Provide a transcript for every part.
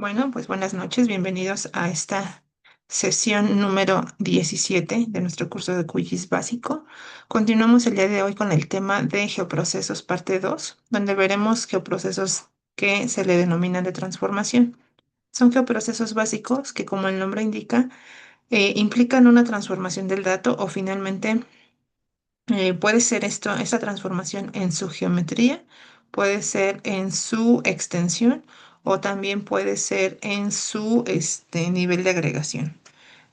Bueno, pues buenas noches, bienvenidos a esta sesión número 17 de nuestro curso de QGIS básico. Continuamos el día de hoy con el tema de geoprocesos parte 2, donde veremos geoprocesos que se le denominan de transformación. Son geoprocesos básicos que, como el nombre indica, implican una transformación del dato o finalmente puede ser esta transformación en su geometría, puede ser en su extensión o también puede ser en su nivel de agregación.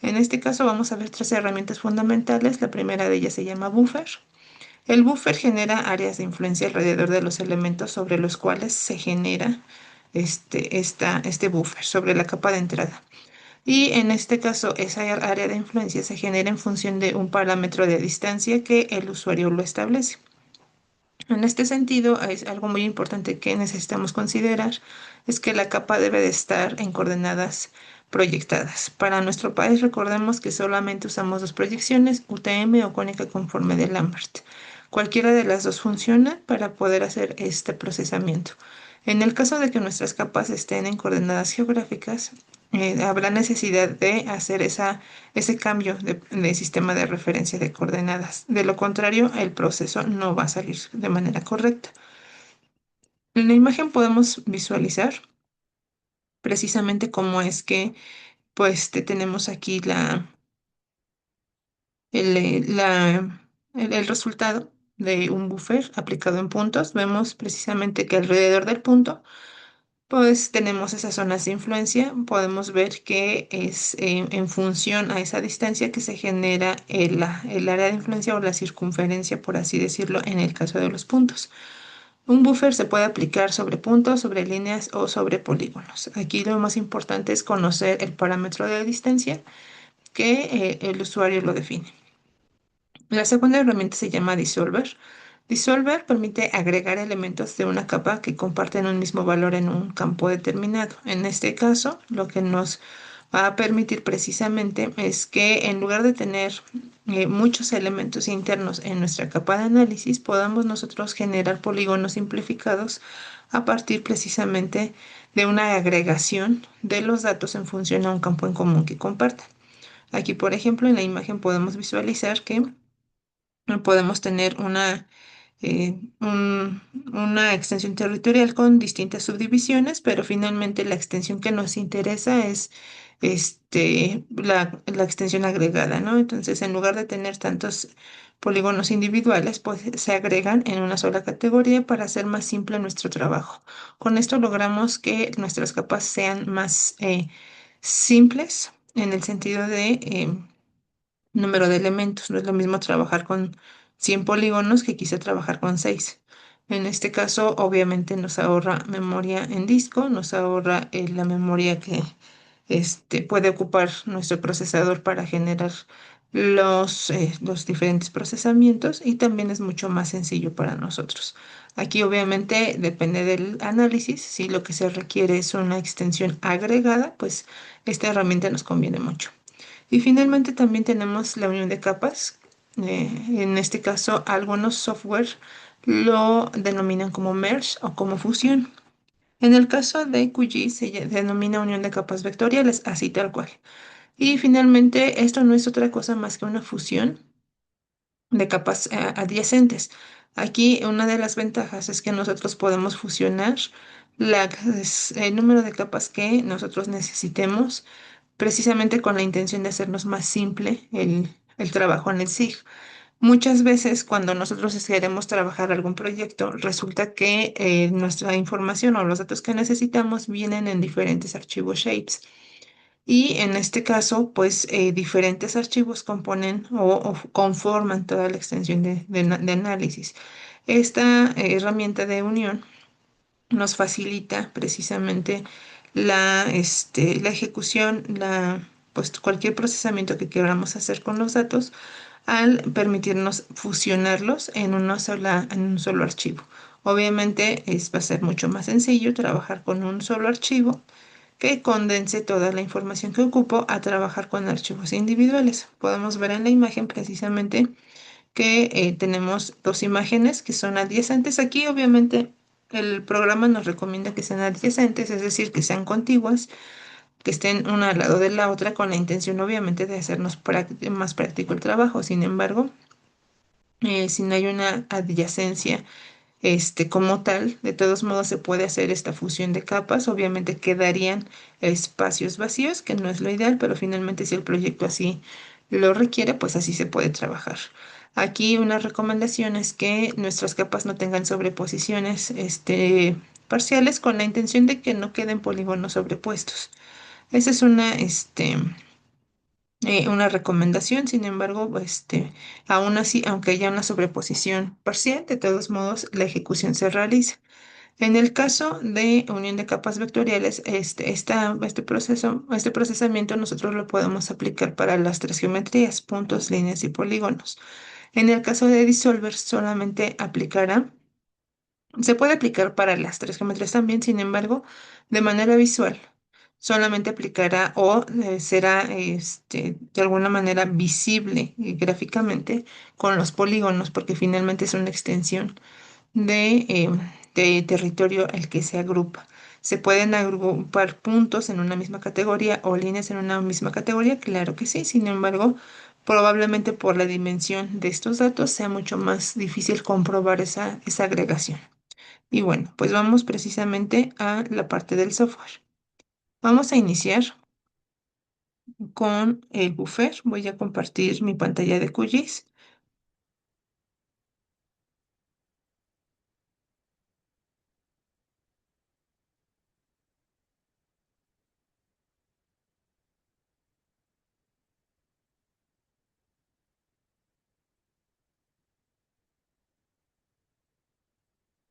En este caso vamos a ver tres herramientas fundamentales. La primera de ellas se llama buffer. El buffer genera áreas de influencia alrededor de los elementos sobre los cuales se genera este buffer, sobre la capa de entrada. Y en este caso, esa área de influencia se genera en función de un parámetro de distancia que el usuario lo establece. En este sentido, es algo muy importante que necesitamos considerar es que la capa debe de estar en coordenadas proyectadas. Para nuestro país, recordemos que solamente usamos dos proyecciones, UTM o cónica conforme de Lambert. Cualquiera de las dos funciona para poder hacer este procesamiento. En el caso de que nuestras capas estén en coordenadas geográficas, habrá necesidad de hacer ese cambio de sistema de referencia de coordenadas. De lo contrario, el proceso no va a salir de manera correcta. En la imagen podemos visualizar precisamente cómo es que tenemos aquí el resultado de un buffer aplicado en puntos. Vemos precisamente que alrededor del punto pues tenemos esas zonas de influencia. Podemos ver que es en función a esa distancia que se genera el área de influencia o la circunferencia, por así decirlo, en el caso de los puntos. Un buffer se puede aplicar sobre puntos, sobre líneas o sobre polígonos. Aquí lo más importante es conocer el parámetro de distancia que el usuario lo define. La segunda herramienta se llama Dissolver. Dissolver permite agregar elementos de una capa que comparten un mismo valor en un campo determinado. En este caso, lo que nos va a permitir precisamente es que en lugar de tener muchos elementos internos en nuestra capa de análisis, podamos nosotros generar polígonos simplificados a partir precisamente de una agregación de los datos en función a un campo en común que comparten. Aquí, por ejemplo, en la imagen podemos visualizar que podemos tener una extensión territorial con distintas subdivisiones, pero finalmente la extensión que nos interesa es la extensión agregada, ¿no? Entonces, en lugar de tener tantos polígonos individuales, pues se agregan en una sola categoría para hacer más simple nuestro trabajo. Con esto logramos que nuestras capas sean más simples en el sentido de número de elementos. No es lo mismo trabajar con 100 polígonos que quizá trabajar con 6. En este caso, obviamente nos ahorra memoria en disco, nos ahorra la memoria que puede ocupar nuestro procesador para generar los diferentes procesamientos y también es mucho más sencillo para nosotros. Aquí obviamente depende del análisis. Si lo que se requiere es una extensión agregada, pues esta herramienta nos conviene mucho. Y finalmente también tenemos la unión de capas. En este caso, algunos software lo denominan como merge o como fusión. En el caso de QGIS se denomina unión de capas vectoriales, así tal cual. Y finalmente, esto no es otra cosa más que una fusión de capas adyacentes. Aquí una de las ventajas es que nosotros podemos fusionar el número de capas que nosotros necesitemos precisamente con la intención de hacernos más simple el trabajo en el SIG. Muchas veces cuando nosotros queremos trabajar algún proyecto, resulta que nuestra información o los datos que necesitamos vienen en diferentes archivos shapes. Y en este caso, pues diferentes archivos componen o conforman toda la extensión de análisis. Esta herramienta de unión nos facilita precisamente la ejecución, pues cualquier procesamiento que queramos hacer con los datos al permitirnos fusionarlos en un solo archivo. Obviamente va a ser mucho más sencillo trabajar con un solo archivo que condense toda la información que ocupo a trabajar con archivos individuales. Podemos ver en la imagen precisamente que tenemos dos imágenes que son adyacentes. Aquí obviamente El programa nos recomienda que sean adyacentes, es decir, que sean contiguas, que estén una al lado de la otra con la intención obviamente de hacernos más práctico el trabajo. Sin embargo, si no hay una adyacencia como tal, de todos modos se puede hacer esta fusión de capas. Obviamente quedarían espacios vacíos, que no es lo ideal, pero finalmente si el proyecto así lo requiere, pues así se puede trabajar. Aquí una recomendación es que nuestras capas no tengan sobreposiciones, parciales con la intención de que no queden polígonos sobrepuestos. Esa es una recomendación. Sin embargo, aún así, aunque haya una sobreposición parcial, de todos modos, la ejecución se realiza. En el caso de unión de capas vectoriales, este procesamiento nosotros lo podemos aplicar para las tres geometrías, puntos, líneas y polígonos. En el caso de Dissolver, solamente aplicará, se puede aplicar para las tres geometrías también, sin embargo, de manera visual. Solamente aplicará o será de alguna manera visible gráficamente con los polígonos, porque finalmente es una extensión de territorio al que se agrupa. ¿Se pueden agrupar puntos en una misma categoría o líneas en una misma categoría? Claro que sí. Sin embargo, probablemente por la dimensión de estos datos sea mucho más difícil comprobar esa agregación. Y bueno, pues vamos precisamente a la parte del software. Vamos a iniciar con el buffer. Voy a compartir mi pantalla de QGIS.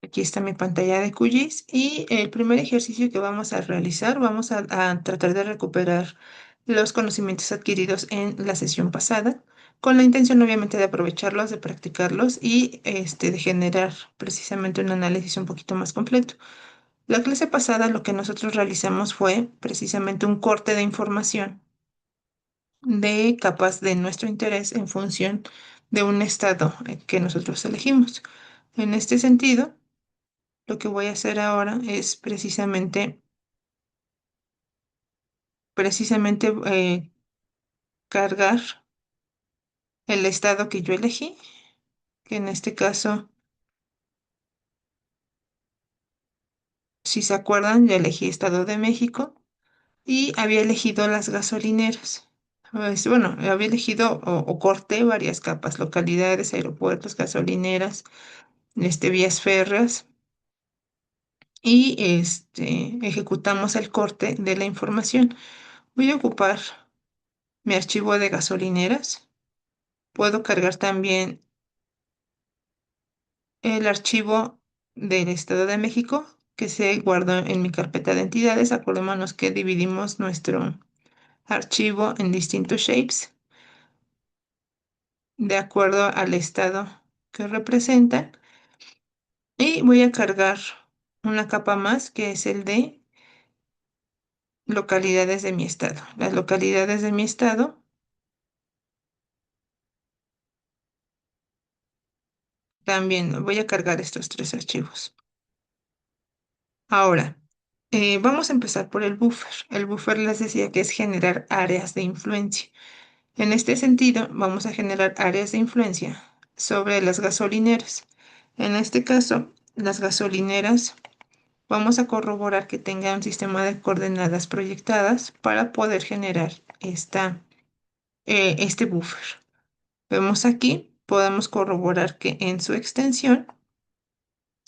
Aquí está mi pantalla de QGIS y el primer ejercicio que vamos a realizar, vamos a tratar de recuperar los conocimientos adquiridos en la sesión pasada, con la intención obviamente de aprovecharlos, de practicarlos y de generar precisamente un análisis un poquito más completo. La clase pasada lo que nosotros realizamos fue precisamente un corte de información de capas de nuestro interés en función de un estado que nosotros elegimos. En este sentido, lo que voy a hacer ahora es precisamente cargar el estado que yo elegí, que en este caso, si se acuerdan, yo elegí Estado de México y había elegido las gasolineras. Bueno, había elegido o corté varias capas, localidades, aeropuertos, gasolineras, vías férreas y ejecutamos el corte de la información. Voy a ocupar mi archivo de gasolineras. Puedo cargar también el archivo del Estado de México que se guardó en mi carpeta de entidades. Acordémonos que dividimos nuestro archivo en distintos shapes de acuerdo al estado que representan. Y voy a cargar una capa más que es el de localidades de mi estado. Las localidades de mi estado también voy a cargar estos tres archivos. Ahora, vamos a empezar por el buffer. El buffer les decía que es generar áreas de influencia. En este sentido, vamos a generar áreas de influencia sobre las gasolineras. En este caso, las gasolineras vamos a corroborar que tengan un sistema de coordenadas proyectadas para poder generar este buffer. Vemos aquí, podemos corroborar que en su extensión,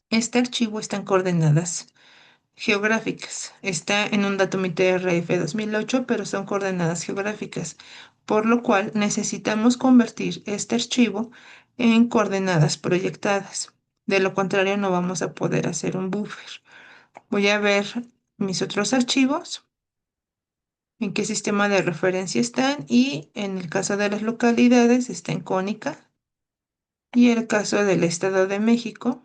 este archivo está en coordenadas geográficas. Está en un datum ITRF 2008, pero son coordenadas geográficas, por lo cual necesitamos convertir este archivo en coordenadas proyectadas. De lo contrario, no vamos a poder hacer un buffer. Voy a ver mis otros archivos, en qué sistema de referencia están y en el caso de las localidades está en cónica y el caso del Estado de México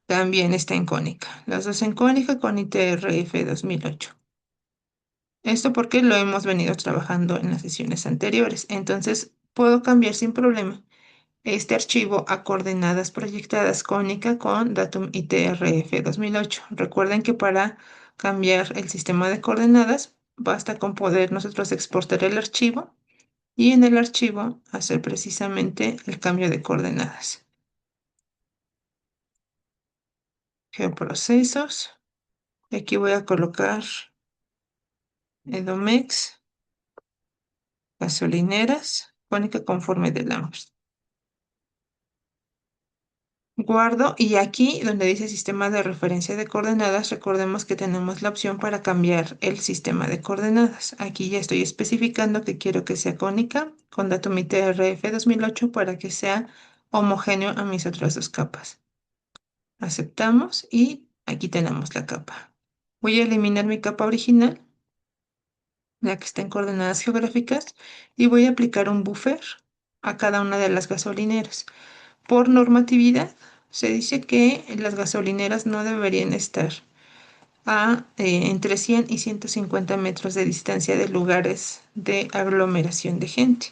también está en cónica. Las dos en cónica con ITRF 2008. Esto porque lo hemos venido trabajando en las sesiones anteriores. Entonces, puedo cambiar sin problema este archivo a coordenadas proyectadas cónica con datum ITRF 2008. Recuerden que para cambiar el sistema de coordenadas basta con poder nosotros exportar el archivo y en el archivo hacer precisamente el cambio de coordenadas. Geoprocesos. Y aquí voy a colocar Edomex, gasolineras, cónica conforme de Lambert. Guardo y aquí donde dice sistema de referencia de coordenadas, recordemos que tenemos la opción para cambiar el sistema de coordenadas. Aquí ya estoy especificando que quiero que sea cónica con datum ITRF 2008 para que sea homogéneo a mis otras dos capas. Aceptamos y aquí tenemos la capa. Voy a eliminar mi capa original, la que está en coordenadas geográficas, y voy a aplicar un buffer a cada una de las gasolineras. Por normatividad, se dice que las gasolineras no deberían estar entre 100 y 150 metros de distancia de lugares de aglomeración de gente.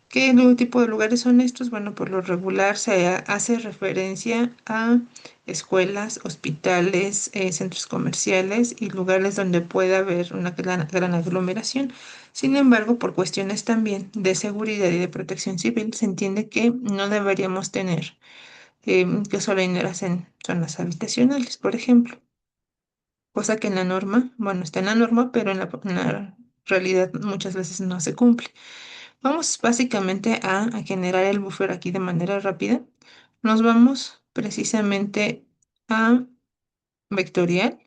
¿Qué tipo de lugares son estos? Bueno, por lo regular hace referencia a escuelas, hospitales, centros comerciales y lugares donde pueda haber una gran aglomeración. Sin embargo, por cuestiones también de seguridad y de protección civil, se entiende que no deberíamos tener gasolineras en zonas habitacionales, por ejemplo, cosa que en la norma, bueno, está en la norma, pero en la realidad muchas veces no se cumple. Vamos básicamente a generar el buffer aquí de manera rápida. Nos vamos precisamente a vectorial,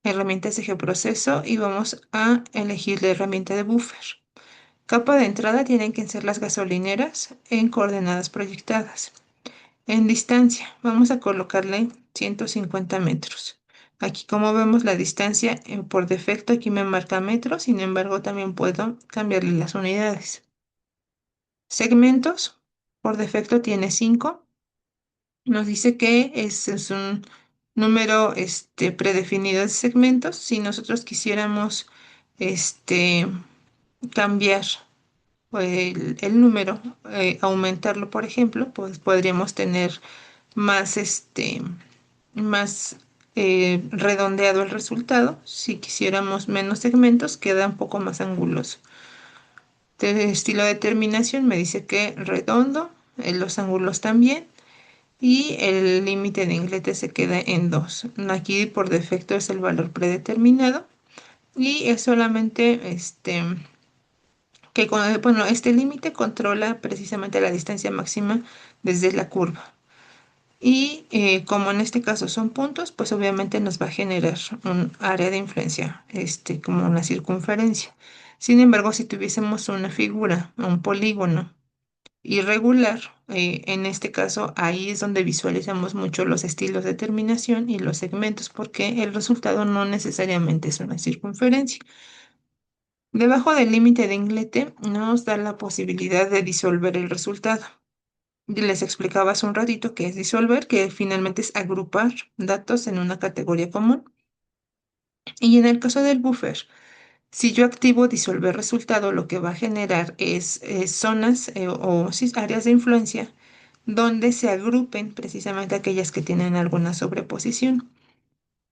herramientas de geoproceso y vamos a elegir la herramienta de buffer. Capa de entrada tienen que ser las gasolineras en coordenadas proyectadas. En distancia, vamos a colocarle 150 metros. Aquí, como vemos, la distancia por defecto aquí me marca metros, sin embargo, también puedo cambiarle las unidades. Segmentos, por defecto tiene 5. Nos dice que es un número predefinido de segmentos. Si nosotros quisiéramos este, cambiar el número, aumentarlo, por ejemplo, pues podríamos tener más, más redondeado el resultado. Si quisiéramos menos segmentos, queda un poco más anguloso. De estilo de terminación me dice que redondo, los ángulos también, y el límite de inglete se queda en 2. Aquí por defecto es el valor predeterminado y es solamente bueno, este límite controla precisamente la distancia máxima desde la curva. Y como en este caso son puntos, pues obviamente nos va a generar un área de influencia, como una circunferencia. Sin embargo, si tuviésemos una figura, un polígono irregular, en este caso ahí es donde visualizamos mucho los estilos de terminación y los segmentos, porque el resultado no necesariamente es una circunferencia. Debajo del límite de inglete nos da la posibilidad de disolver el resultado. Y les explicaba hace un ratito que es disolver, que finalmente es agrupar datos en una categoría común. Y en el caso del buffer, si yo activo disolver resultado, lo que va a generar es zonas o sí, áreas de influencia donde se agrupen precisamente aquellas que tienen alguna sobreposición.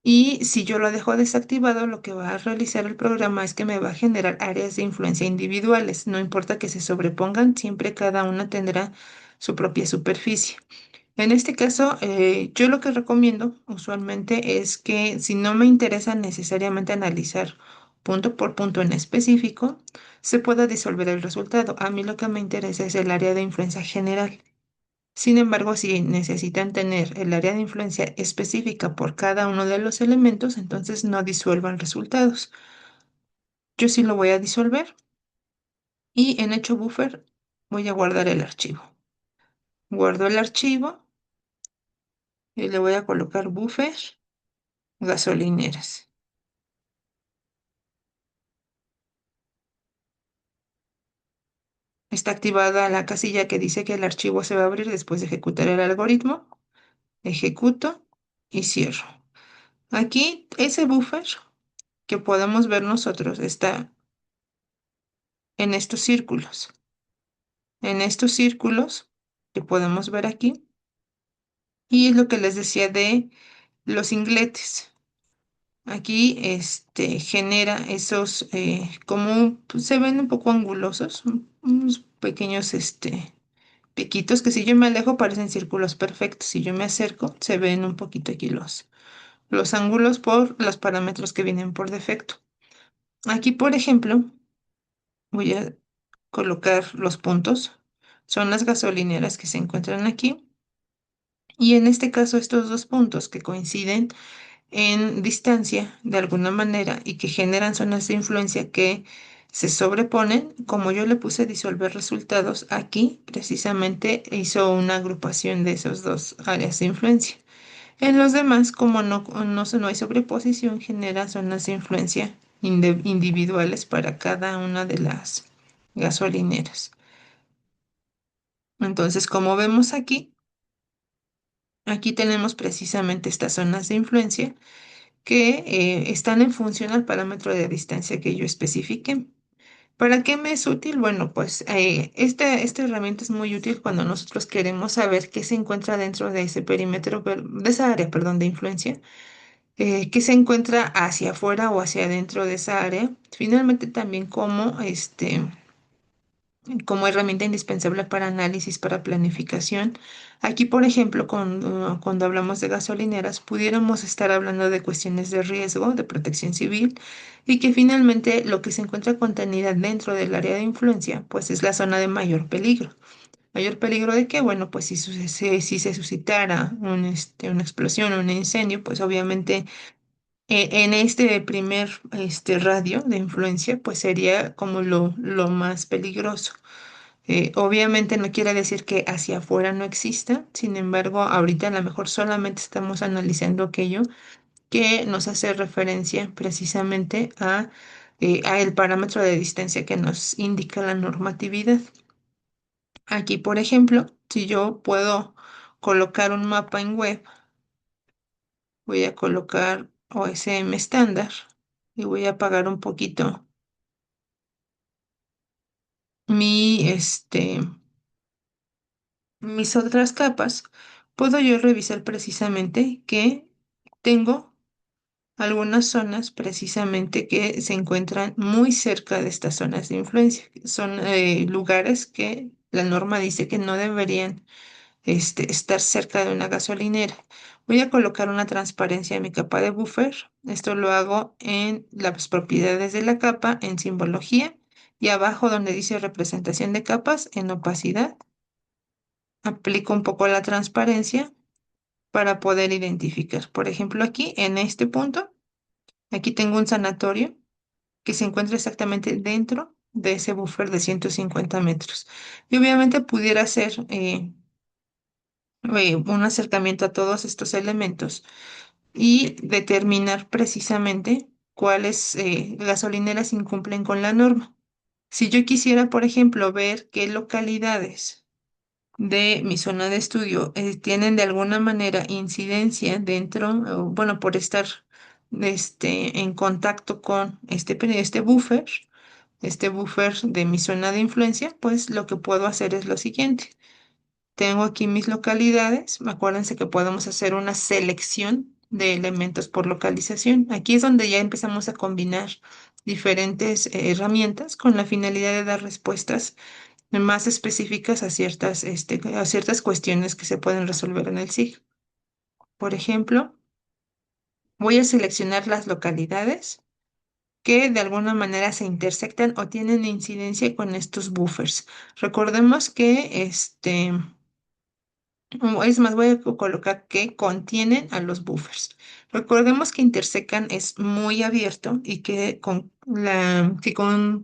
Y si yo lo dejo desactivado, lo que va a realizar el programa es que me va a generar áreas de influencia individuales. No importa que se sobrepongan, siempre cada una tendrá su propia superficie. En este caso, yo lo que recomiendo usualmente es que si no me interesa necesariamente analizar punto por punto en específico, se pueda disolver el resultado. A mí lo que me interesa es el área de influencia general. Sin embargo, si necesitan tener el área de influencia específica por cada uno de los elementos, entonces no disuelvan resultados. Yo sí lo voy a disolver y en hecho buffer voy a guardar el archivo. Guardo el archivo y le voy a colocar buffer gasolineras. Está activada la casilla que dice que el archivo se va a abrir después de ejecutar el algoritmo. Ejecuto y cierro. Aquí ese buffer que podemos ver nosotros está en estos círculos. en estos círculos que podemos ver aquí. Y es lo que les decía de los ingletes. Aquí genera esos, como pues, se ven un poco angulosos, unos pequeños piquitos que si yo me alejo parecen círculos perfectos. Si yo me acerco, se ven un poquito aquí los ángulos por los parámetros que vienen por defecto. Aquí, por ejemplo, voy a colocar los puntos. Son las gasolineras que se encuentran aquí. Y en este caso, estos dos puntos que coinciden en distancia de alguna manera y que generan zonas de influencia que se sobreponen, como yo le puse disolver resultados, aquí precisamente hizo una agrupación de esos dos áreas de influencia. En los demás, como no hay sobreposición, genera zonas de influencia individuales para cada una de las gasolineras. Entonces, como vemos aquí, aquí tenemos precisamente estas zonas de influencia que están en función al parámetro de distancia que yo especifique. ¿Para qué me es útil? Bueno, pues esta herramienta es muy útil cuando nosotros queremos saber qué se encuentra dentro de ese perímetro, de esa área, perdón, de influencia, qué se encuentra hacia afuera o hacia adentro de esa área. Finalmente también como herramienta indispensable para análisis, para planificación. Aquí, por ejemplo, cuando hablamos de gasolineras, pudiéramos estar hablando de cuestiones de riesgo, de protección civil, y que finalmente lo que se encuentra contenida dentro del área de influencia, pues es la zona de mayor peligro. ¿Mayor peligro de qué? Bueno, pues si se suscitara una explosión o un incendio, pues obviamente en este primer radio de influencia, pues sería como lo más peligroso. Obviamente no quiere decir que hacia afuera no exista, sin embargo, ahorita a lo mejor solamente estamos analizando aquello que nos hace referencia precisamente a el parámetro de distancia que nos indica la normatividad. Aquí, por ejemplo, si yo puedo colocar un mapa en web, voy a colocar OSM estándar y voy a apagar un poquito mi, mis otras capas, puedo yo revisar precisamente que tengo algunas zonas precisamente que se encuentran muy cerca de estas zonas de influencia. Son lugares que la norma dice que no deberían estar cerca de una gasolinera. Voy a colocar una transparencia en mi capa de buffer. Esto lo hago en las propiedades de la capa, en simbología, y abajo donde dice representación de capas, en opacidad. Aplico un poco la transparencia para poder identificar. Por ejemplo, aquí en este punto, aquí tengo un sanatorio que se encuentra exactamente dentro de ese buffer de 150 metros. Y obviamente pudiera hacer un acercamiento a todos estos elementos y determinar precisamente cuáles gasolineras incumplen con la norma. Si yo quisiera, por ejemplo, ver qué localidades de mi zona de estudio tienen de alguna manera incidencia dentro, o, bueno, por estar en contacto con este buffer de mi zona de influencia, pues lo que puedo hacer es lo siguiente. Tengo aquí mis localidades. Acuérdense que podemos hacer una selección de elementos por localización. Aquí es donde ya empezamos a combinar diferentes herramientas con la finalidad de dar respuestas más específicas a ciertas cuestiones que se pueden resolver en el SIG. Por ejemplo, voy a seleccionar las localidades que de alguna manera se intersectan o tienen incidencia con estos buffers. Recordemos que es más, voy a colocar que contienen a los buffers. Recordemos que intersecan es muy abierto y que con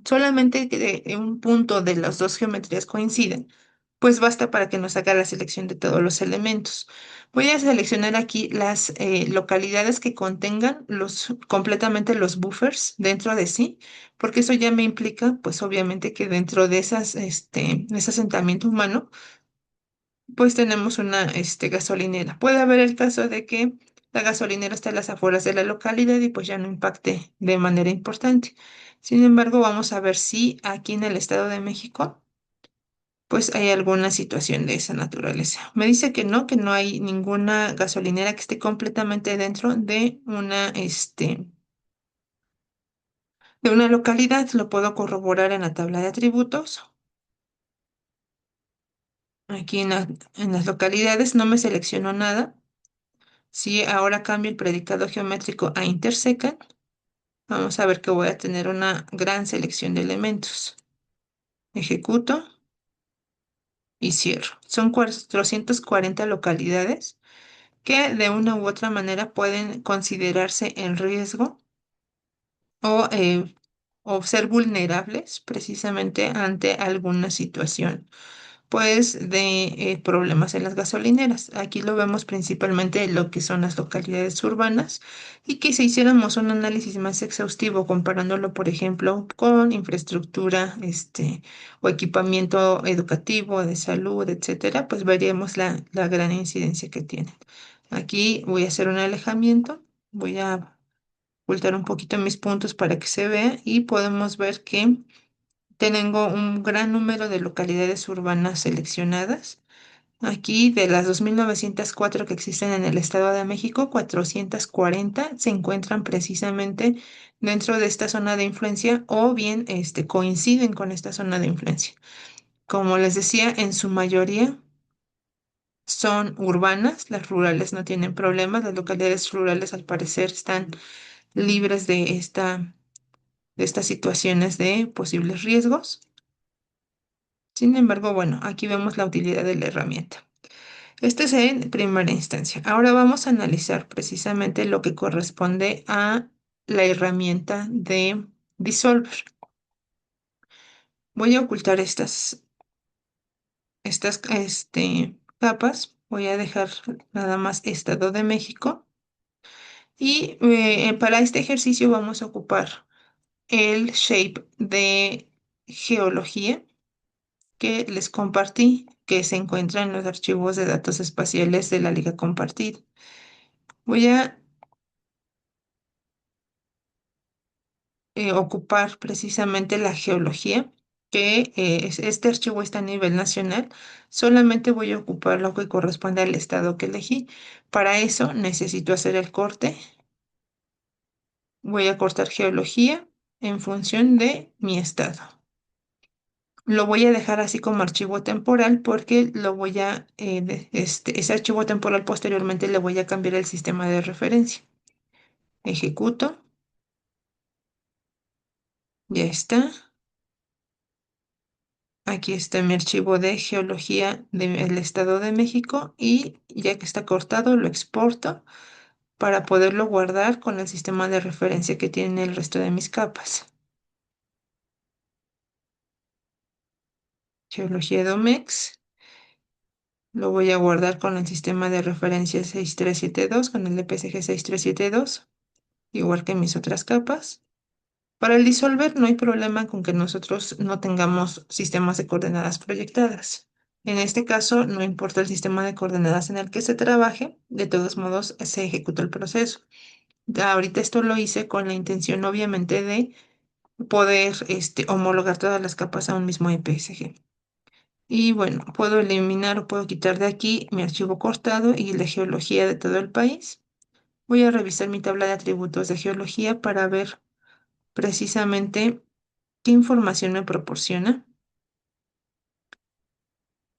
solamente que un punto de las dos geometrías coinciden, pues basta para que nos haga la selección de todos los elementos. Voy a seleccionar aquí las localidades que contengan completamente los buffers dentro de sí, porque eso ya me implica, pues obviamente que dentro de de ese asentamiento humano, pues tenemos una gasolinera. Puede haber el caso de que la gasolinera está a las afueras de la localidad y pues ya no impacte de manera importante. Sin embargo, vamos a ver si aquí en el Estado de México pues hay alguna situación de esa naturaleza. Me dice que no hay ninguna gasolinera que esté completamente dentro de de una localidad. Lo puedo corroborar en la tabla de atributos. Aquí en las localidades no me seleccionó nada. Si ahora cambio el predicado geométrico a intersecan, vamos a ver que voy a tener una gran selección de elementos. Ejecuto y cierro. Son 440 localidades que de una u otra manera pueden considerarse en riesgo o, eh, o ser vulnerables precisamente ante alguna situación, pues de problemas en las gasolineras. Aquí lo vemos principalmente en lo que son las localidades urbanas y que si hiciéramos un análisis más exhaustivo comparándolo, por ejemplo, con infraestructura, o equipamiento educativo, de salud, etcétera, pues veríamos la gran incidencia que tienen. Aquí voy a hacer un alejamiento, voy a ocultar un poquito mis puntos para que se vea y podemos ver que tengo un gran número de localidades urbanas seleccionadas. Aquí, de las 2.904 que existen en el Estado de México, 440 se encuentran precisamente dentro de esta zona de influencia o bien coinciden con esta zona de influencia. Como les decía, en su mayoría son urbanas, las rurales no tienen problemas, las localidades rurales al parecer están libres de estas situaciones de posibles riesgos. Sin embargo, bueno, aquí vemos la utilidad de la herramienta. Este es en primera instancia. Ahora vamos a analizar precisamente lo que corresponde a la herramienta de Dissolver. Voy a ocultar estas capas. Voy a dejar nada más Estado de México. Y para este ejercicio vamos a ocupar el shape de geología que les compartí, que se encuentra en los archivos de datos espaciales de la liga compartida. Voy a ocupar precisamente la geología, que este archivo está a nivel nacional. Solamente voy a ocupar lo que corresponde al estado que elegí. Para eso necesito hacer el corte. Voy a cortar geología en función de mi estado. Lo voy a dejar así como archivo temporal porque lo voy a, ese archivo temporal posteriormente le voy a cambiar el sistema de referencia. Ejecuto, ya está. Aquí está mi archivo de geología del Estado de México y ya que está cortado lo exporto para poderlo guardar con el sistema de referencia que tiene el resto de mis capas. Geología Domex. Lo voy a guardar con el sistema de referencia 6372, con el DPCG 6372, igual que mis otras capas. Para el disolver no hay problema con que nosotros no tengamos sistemas de coordenadas proyectadas. En este caso, no importa el sistema de coordenadas en el que se trabaje, de todos modos se ejecuta el proceso. Ya ahorita esto lo hice con la intención, obviamente, de poder homologar todas las capas a un mismo IPSG. Y bueno, puedo eliminar o puedo quitar de aquí mi archivo cortado y la geología de todo el país. Voy a revisar mi tabla de atributos de geología para ver precisamente qué información me proporciona.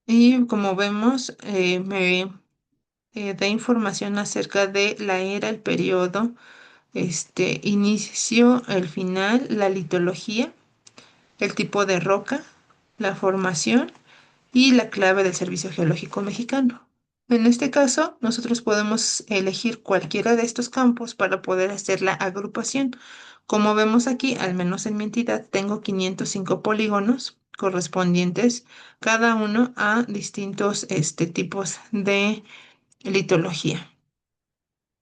Y como vemos, me da información acerca de la era, el periodo, inicio, el final, la litología, el tipo de roca, la formación y la clave del Servicio Geológico Mexicano. En este caso, nosotros podemos elegir cualquiera de estos campos para poder hacer la agrupación. Como vemos aquí, al menos en mi entidad, tengo 505 polígonos correspondientes cada uno a distintos tipos de litología,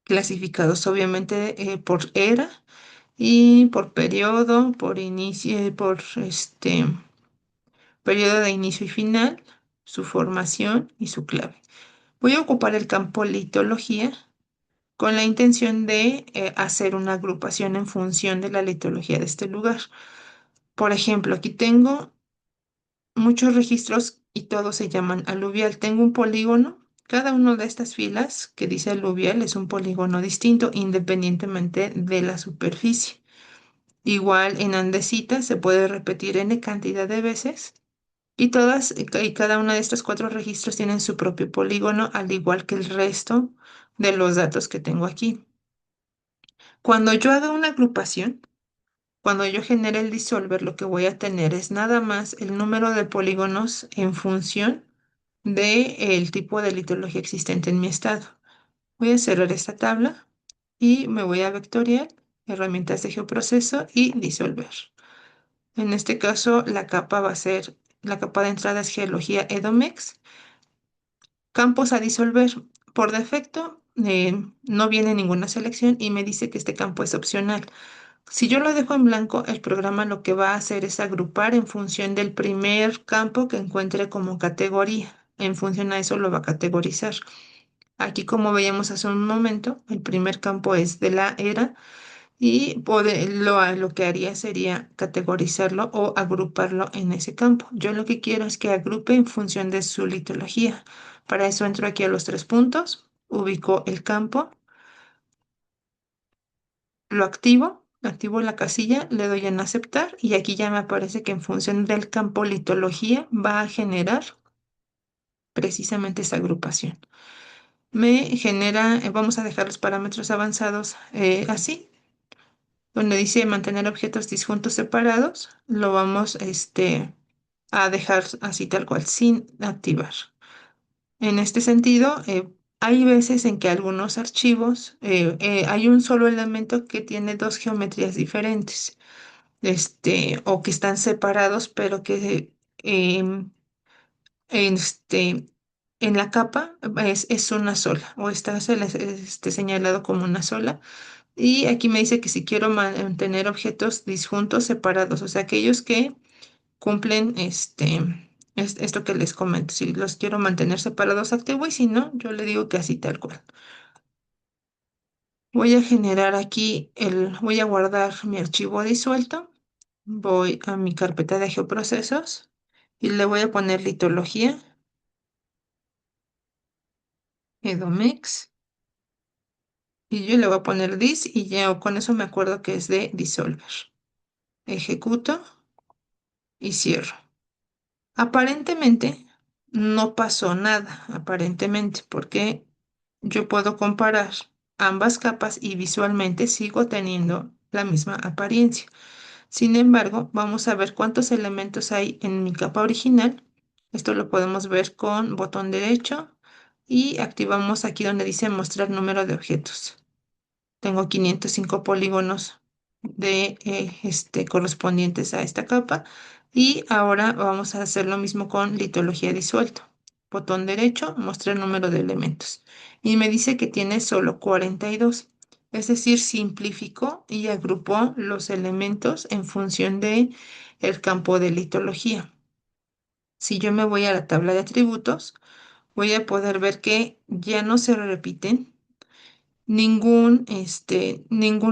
clasificados obviamente por era y por periodo, por inicio, por periodo de inicio y final, su formación y su clave. Voy a ocupar el campo litología con la intención de hacer una agrupación en función de la litología de este lugar. Por ejemplo, aquí tengo muchos registros y todos se llaman aluvial. Tengo un polígono. Cada una de estas filas que dice aluvial es un polígono distinto independientemente de la superficie. Igual en andesita se puede repetir n cantidad de veces y todas y cada una de estos cuatro registros tienen su propio polígono, al igual que el resto de los datos que tengo aquí. Cuando yo haga una agrupación, cuando yo genere el disolver, lo que voy a tener es nada más el número de polígonos en función del tipo de litología existente en mi estado. Voy a cerrar esta tabla y me voy a vectorial, herramientas de geoproceso y disolver. En este caso, la capa va a ser, la capa de entrada es geología EDOMEX. Campos a disolver. Por defecto, no viene ninguna selección y me dice que este campo es opcional. Si yo lo dejo en blanco, el programa lo que va a hacer es agrupar en función del primer campo que encuentre como categoría. En función a eso lo va a categorizar. Aquí, como veíamos hace un momento, el primer campo es de la era y lo que haría sería categorizarlo o agruparlo en ese campo. Yo lo que quiero es que agrupe en función de su litología. Para eso entro aquí a los tres puntos, ubico el campo, lo activo la casilla, le doy en aceptar y aquí ya me aparece que en función del campo litología va a generar precisamente esa agrupación. Me genera, vamos a dejar los parámetros avanzados así, donde dice mantener objetos disjuntos separados, lo vamos a dejar así tal cual, sin activar. En este sentido, hay veces en que algunos archivos hay un solo elemento que tiene dos geometrías diferentes, o que están separados, pero que em, este, en la capa es una sola, o está señalado como una sola. Y aquí me dice que si quiero mantener objetos disjuntos separados, o sea, aquellos que cumplen esto que les comento. Si los quiero mantener separados, activo y si no, yo le digo que así tal cual. Voy a generar aquí voy a guardar mi archivo disuelto. Voy a mi carpeta de geoprocesos y le voy a poner litología, edomex, y yo le voy a poner dis y ya con eso me acuerdo que es de disolver. Ejecuto y cierro. Aparentemente no pasó nada, aparentemente, porque yo puedo comparar ambas capas y visualmente sigo teniendo la misma apariencia. Sin embargo, vamos a ver cuántos elementos hay en mi capa original. Esto lo podemos ver con botón derecho y activamos aquí donde dice mostrar número de objetos. Tengo 505 polígonos correspondientes a esta capa. Y ahora vamos a hacer lo mismo con litología disuelto. Botón derecho, mostrar número de elementos. Y me dice que tiene solo 42. Es decir, simplificó y agrupó los elementos en función de el campo de litología. Si yo me voy a la tabla de atributos, voy a poder ver que ya no se repiten ningún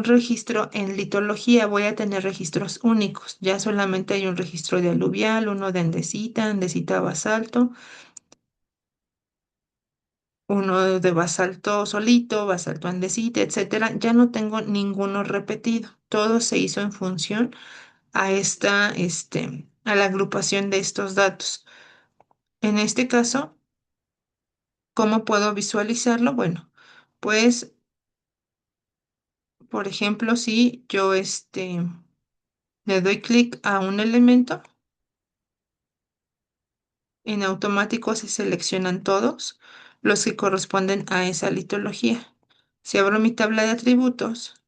registro en litología. Voy a tener registros únicos. Ya solamente hay un registro de aluvial, uno de andesita, andesita basalto, uno de basalto solito, basalto andesita, etcétera. Ya no tengo ninguno repetido. Todo se hizo en función a la agrupación de estos datos. En este caso, ¿cómo puedo visualizarlo? Bueno, pues, por ejemplo, si yo le doy clic a un elemento, en automático se seleccionan todos los que corresponden a esa litología. Si abro mi tabla de atributos,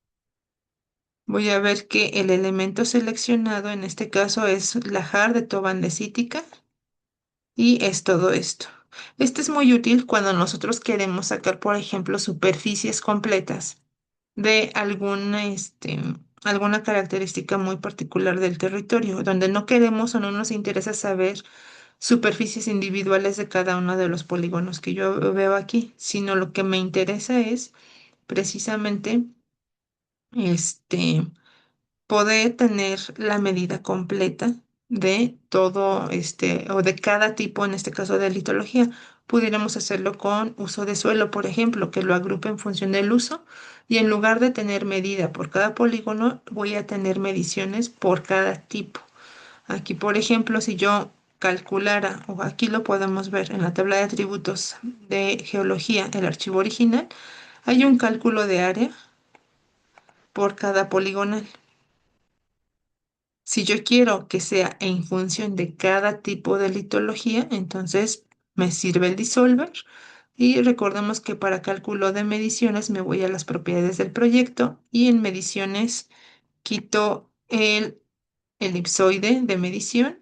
voy a ver que el elemento seleccionado en este caso es la jar de toba andesítica y es todo esto. Este es muy útil cuando nosotros queremos sacar, por ejemplo, superficies completas de alguna característica muy particular del territorio, donde no queremos o no nos interesa saber superficies individuales de cada uno de los polígonos que yo veo aquí, sino lo que me interesa es precisamente este, poder tener la medida completa de todo o de cada tipo, en este caso de litología. Pudiéramos hacerlo con uso de suelo, por ejemplo, que lo agrupe en función del uso y en lugar de tener medida por cada polígono, voy a tener mediciones por cada tipo. Aquí, por ejemplo, si yo calculara, o aquí lo podemos ver en la tabla de atributos de geología, el archivo original, hay un cálculo de área por cada poligonal. Si yo quiero que sea en función de cada tipo de litología, entonces me sirve el Dissolver. Y recordemos que para cálculo de mediciones me voy a las propiedades del proyecto y en mediciones quito el elipsoide de medición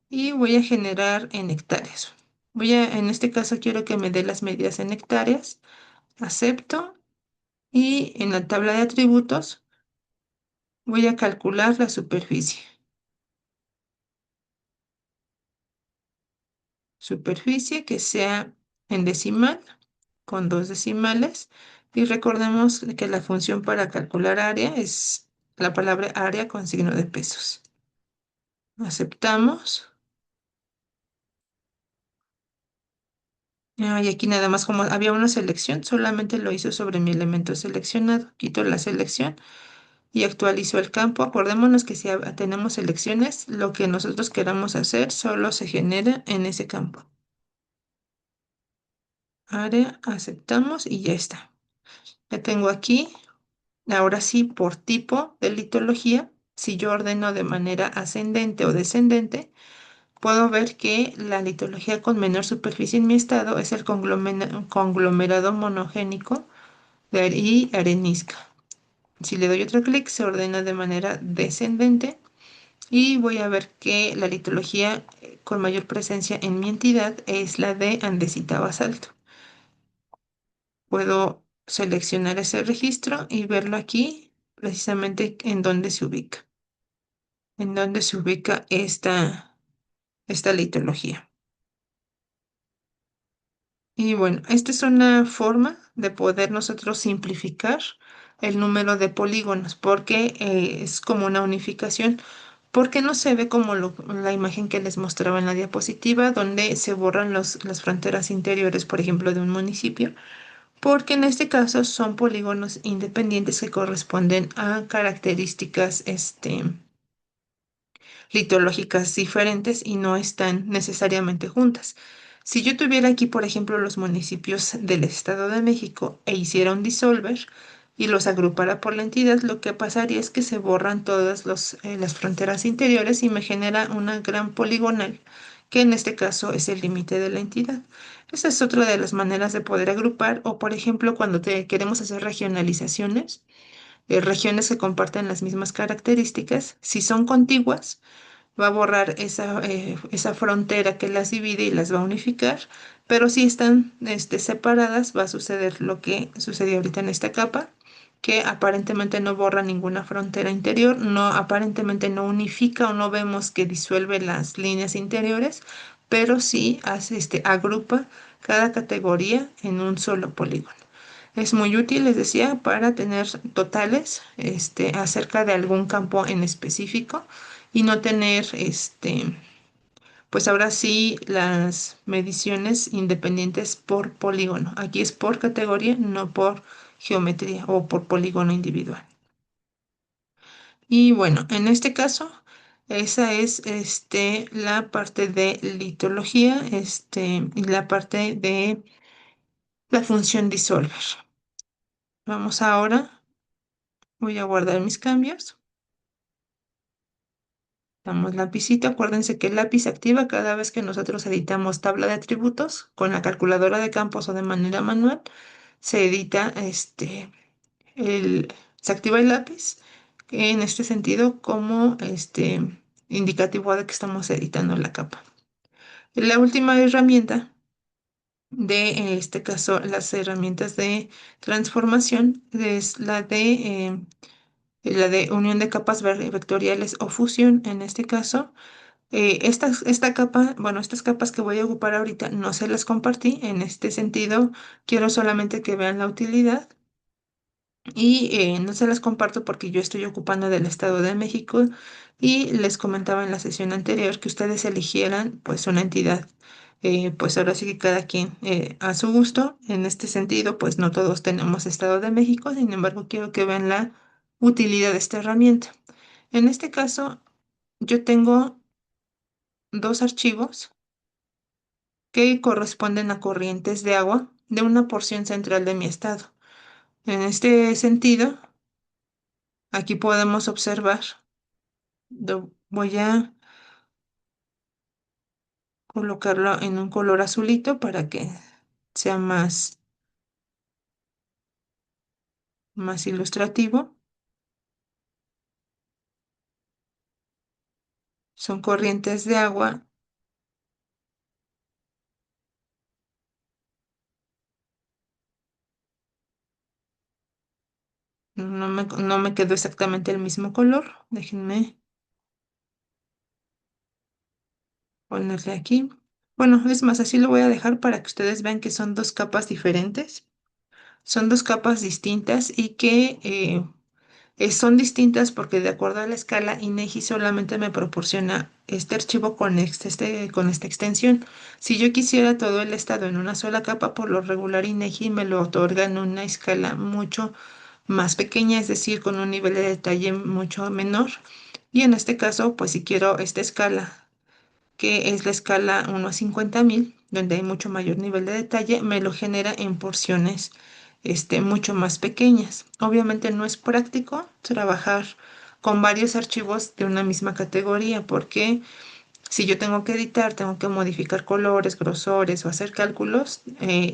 y voy a generar en hectáreas. En este caso quiero que me dé las medidas en hectáreas, acepto y en la tabla de atributos voy a calcular la superficie. Superficie que sea en decimal con dos decimales y recordemos que la función para calcular área es la palabra área con signo de pesos. Aceptamos. Y aquí nada más como había una selección, solamente lo hizo sobre mi elemento seleccionado. Quito la selección y actualizo el campo. Acordémonos que si tenemos selecciones, lo que nosotros queramos hacer solo se genera en ese campo. Área, aceptamos y ya está. Ya tengo aquí. Ahora sí, por tipo de litología, si yo ordeno de manera ascendente o descendente, puedo ver que la litología con menor superficie en mi estado es el conglomerado monogénico y arenisca. Si le doy otro clic, se ordena de manera descendente y voy a ver que la litología con mayor presencia en mi entidad es la de andesita basalto. Puedo seleccionar ese registro y verlo aquí, precisamente en donde se ubica, esta litología. Y bueno, esta es una forma de poder nosotros simplificar el número de polígonos, porque es como una unificación, porque no se ve como la imagen que les mostraba en la diapositiva, donde se borran las fronteras interiores, por ejemplo, de un municipio, porque en este caso son polígonos independientes que corresponden a características, litológicas diferentes y no están necesariamente juntas. Si yo tuviera aquí, por ejemplo, los municipios del Estado de México e hiciera un dissolver y los agrupara por la entidad, lo que pasaría es que se borran todas las fronteras interiores y me genera una gran poligonal, que en este caso es el límite de la entidad. Esa es otra de las maneras de poder agrupar o, por ejemplo, cuando queremos hacer regionalizaciones, regiones que comparten las mismas características, si son contiguas, va a borrar esa frontera que las divide y las va a unificar, pero si están separadas, va a suceder lo que sucedió ahorita en esta capa, que aparentemente no borra ninguna frontera interior, no, aparentemente no unifica o no vemos que disuelve las líneas interiores, pero sí agrupa cada categoría en un solo polígono. Es muy útil, les decía, para tener totales acerca de algún campo en específico y no tener, pues ahora sí, las mediciones independientes por polígono. Aquí es por categoría, no por geometría o por polígono individual. Y bueno, en este caso, esa es la parte de litología y la parte de la función disolver. Vamos ahora, voy a guardar mis cambios. Damos lapicito. Acuérdense que el lápiz se activa cada vez que nosotros editamos tabla de atributos con la calculadora de campos o de manera manual. Se edita se activa el lápiz en este sentido como indicativo de que estamos editando la capa. La última herramienta de, en este caso, las herramientas de transformación es la de unión de capas vectoriales o fusión en este caso. Esta capa, bueno, estas capas que voy a ocupar ahorita no se las compartí. En este sentido, quiero solamente que vean la utilidad y no se las comparto porque yo estoy ocupando del Estado de México y les comentaba en la sesión anterior que ustedes eligieran pues una entidad, pues ahora sí que cada quien a su gusto. En este sentido, pues no todos tenemos Estado de México, sin embargo quiero que vean la utilidad de esta herramienta. En este caso, yo tengo dos archivos que corresponden a corrientes de agua de una porción central de mi estado. En este sentido, aquí podemos observar, voy a colocarlo en un color azulito para que sea más ilustrativo. Son corrientes de agua. No me quedó exactamente el mismo color. Déjenme ponerle aquí. Bueno, es más, así lo voy a dejar para que ustedes vean que son dos capas diferentes. Son dos capas distintas y que son distintas porque de acuerdo a la escala, INEGI solamente me proporciona este archivo con esta extensión. Si yo quisiera todo el estado en una sola capa, por lo regular INEGI me lo otorga en una escala mucho más pequeña, es decir, con un nivel de detalle mucho menor. Y en este caso, pues si quiero esta escala, que es la escala 1 a 50.000, donde hay mucho mayor nivel de detalle, me lo genera en porciones mucho más pequeñas. Obviamente no es práctico trabajar con varios archivos de una misma categoría, porque si yo tengo que editar, tengo que modificar colores, grosores o hacer cálculos,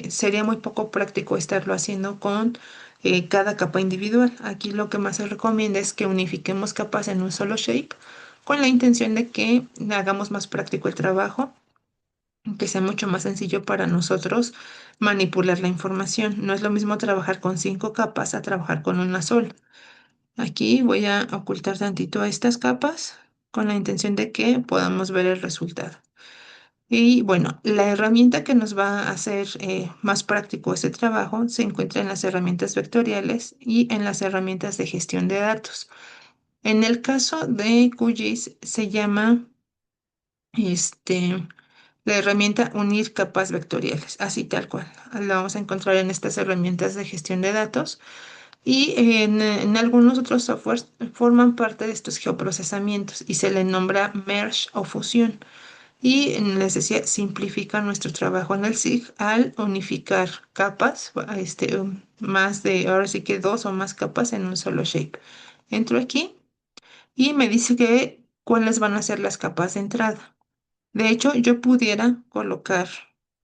sería muy poco práctico estarlo haciendo con cada capa individual. Aquí lo que más se recomienda es que unifiquemos capas en un solo shape con la intención de que hagamos más práctico el trabajo, que sea mucho más sencillo para nosotros manipular la información. No es lo mismo trabajar con 5 capas a trabajar con una sola. Aquí voy a ocultar tantito estas capas con la intención de que podamos ver el resultado. Y bueno, la herramienta que nos va a hacer más práctico este trabajo se encuentra en las herramientas vectoriales y en las herramientas de gestión de datos. En el caso de QGIS se llama este, la herramienta unir capas vectoriales, así tal cual. La vamos a encontrar en estas herramientas de gestión de datos y en algunos otros softwares forman parte de estos geoprocesamientos y se le nombra merge o fusión. Y les decía, simplifica nuestro trabajo en el SIG al unificar capas, más de, ahora sí que dos o más capas en un solo shape. Entro aquí y me dice que cuáles van a ser las capas de entrada. De hecho, yo pudiera colocar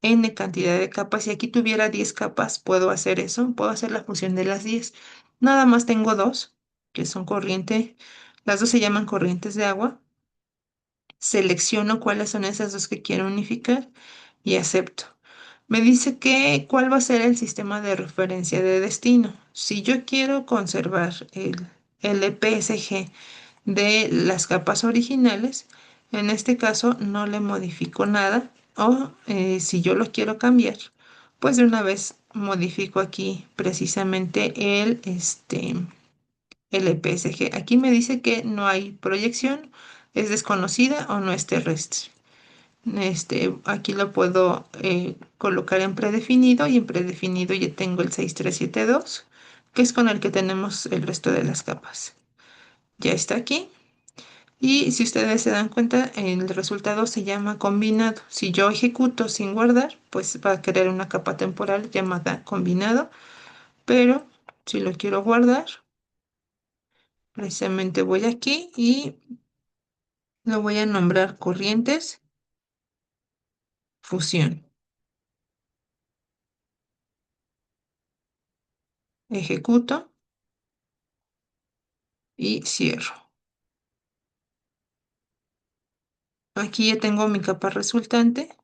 n cantidad de capas. Si aquí tuviera 10 capas, puedo hacer eso, puedo hacer la fusión de las 10. Nada más tengo dos, que son corriente, las dos se llaman corrientes de agua. Selecciono cuáles son esas dos que quiero unificar y acepto. Me dice que cuál va a ser el sistema de referencia de destino. Si yo quiero conservar el EPSG de las capas originales, en este caso no le modifico nada, o si yo lo quiero cambiar, pues de una vez modifico aquí precisamente el EPSG. Aquí me dice que no hay proyección, es desconocida o no es terrestre. Aquí lo puedo colocar en predefinido y en predefinido ya tengo el 6372, que es con el que tenemos el resto de las capas. Ya está aquí. Y si ustedes se dan cuenta, el resultado se llama combinado. Si yo ejecuto sin guardar, pues va a crear una capa temporal llamada combinado. Pero si lo quiero guardar, precisamente voy aquí y lo voy a nombrar corrientes fusión. Ejecuto y cierro. Aquí ya tengo mi capa resultante.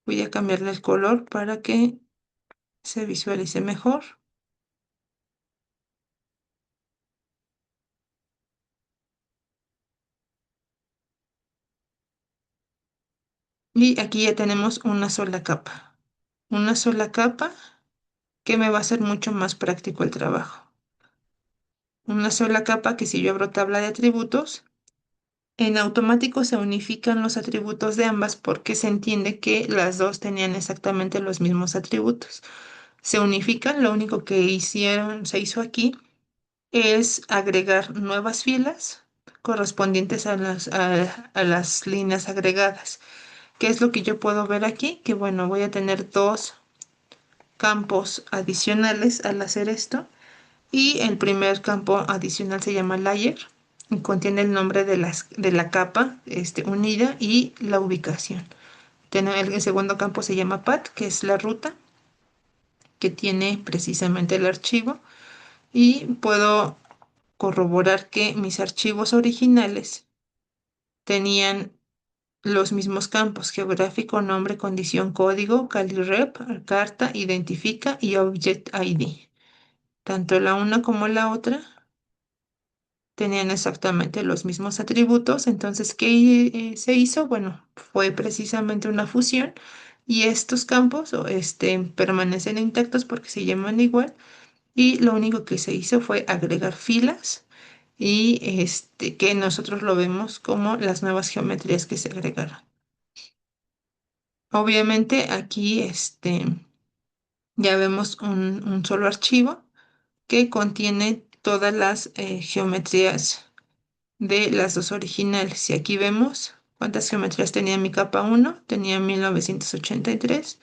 Voy a cambiarle el color para que se visualice mejor. Y aquí ya tenemos una sola capa. Una sola capa que me va a hacer mucho más práctico el trabajo. una sola capa que si yo abro tabla de atributos, en automático se unifican los atributos de ambas porque se entiende que las dos tenían exactamente los mismos atributos. Se unifican, lo único que se hizo aquí es agregar nuevas filas correspondientes a las líneas agregadas. ¿Qué es lo que yo puedo ver aquí? Que bueno, voy a tener dos campos adicionales al hacer esto. Y el primer campo adicional se llama layer y contiene el nombre de la capa unida y la ubicación. El segundo campo se llama path, que es la ruta que tiene precisamente el archivo. Y puedo corroborar que mis archivos originales tenían los mismos campos: geográfico, nombre, condición, código, calirep, carta, identifica y object ID. Tanto la una como la otra tenían exactamente los mismos atributos. Entonces, ¿qué se hizo? Bueno, fue precisamente una fusión y estos campos permanecen intactos porque se llaman igual, y lo único que se hizo fue agregar filas y que nosotros lo vemos como las nuevas geometrías que se agregaron. Obviamente aquí ya vemos un solo archivo que contiene todas las geometrías de las dos originales. Y aquí vemos cuántas geometrías tenía mi capa uno: tenía 1983,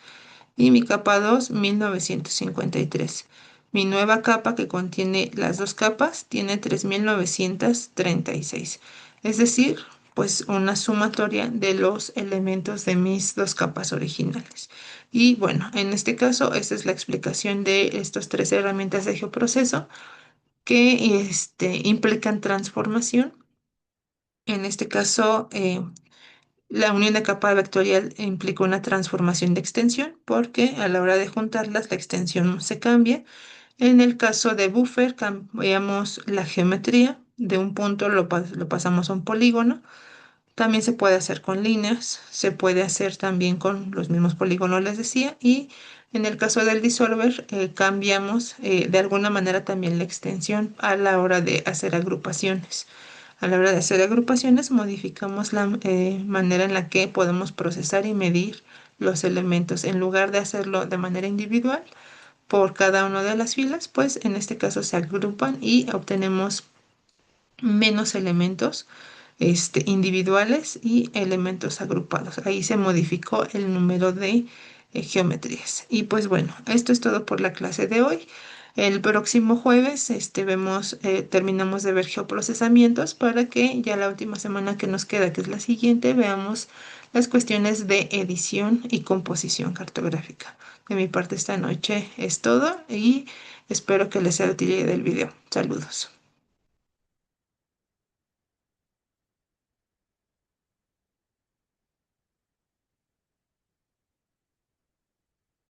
y mi capa 2, 1953. Mi nueva capa, que contiene las dos capas, tiene 3936. Es decir, pues una sumatoria de los elementos de mis dos capas originales. Y bueno, en este caso, esta es la explicación de estas tres herramientas de geoproceso que implican transformación. En este caso, la unión de capa vectorial implica una transformación de extensión porque a la hora de juntarlas la extensión se cambia. En el caso de buffer cambiamos la geometría de un punto, lo pasamos a un polígono. También se puede hacer con líneas, se puede hacer también con los mismos polígonos, les decía, y en el caso del dissolver cambiamos de alguna manera también la extensión a la hora de hacer agrupaciones. A la hora de hacer agrupaciones modificamos la manera en la que podemos procesar y medir los elementos. En lugar de hacerlo de manera individual por cada una de las filas, pues en este caso se agrupan y obtenemos menos elementos individuales y elementos agrupados. Ahí se modificó el número de geometrías. Y pues bueno, esto es todo por la clase de hoy. El próximo jueves terminamos de ver geoprocesamientos para que ya la última semana que nos queda, que es la siguiente, veamos las cuestiones de edición y composición cartográfica. De mi parte esta noche es todo y espero que les sea útil el video. Saludos.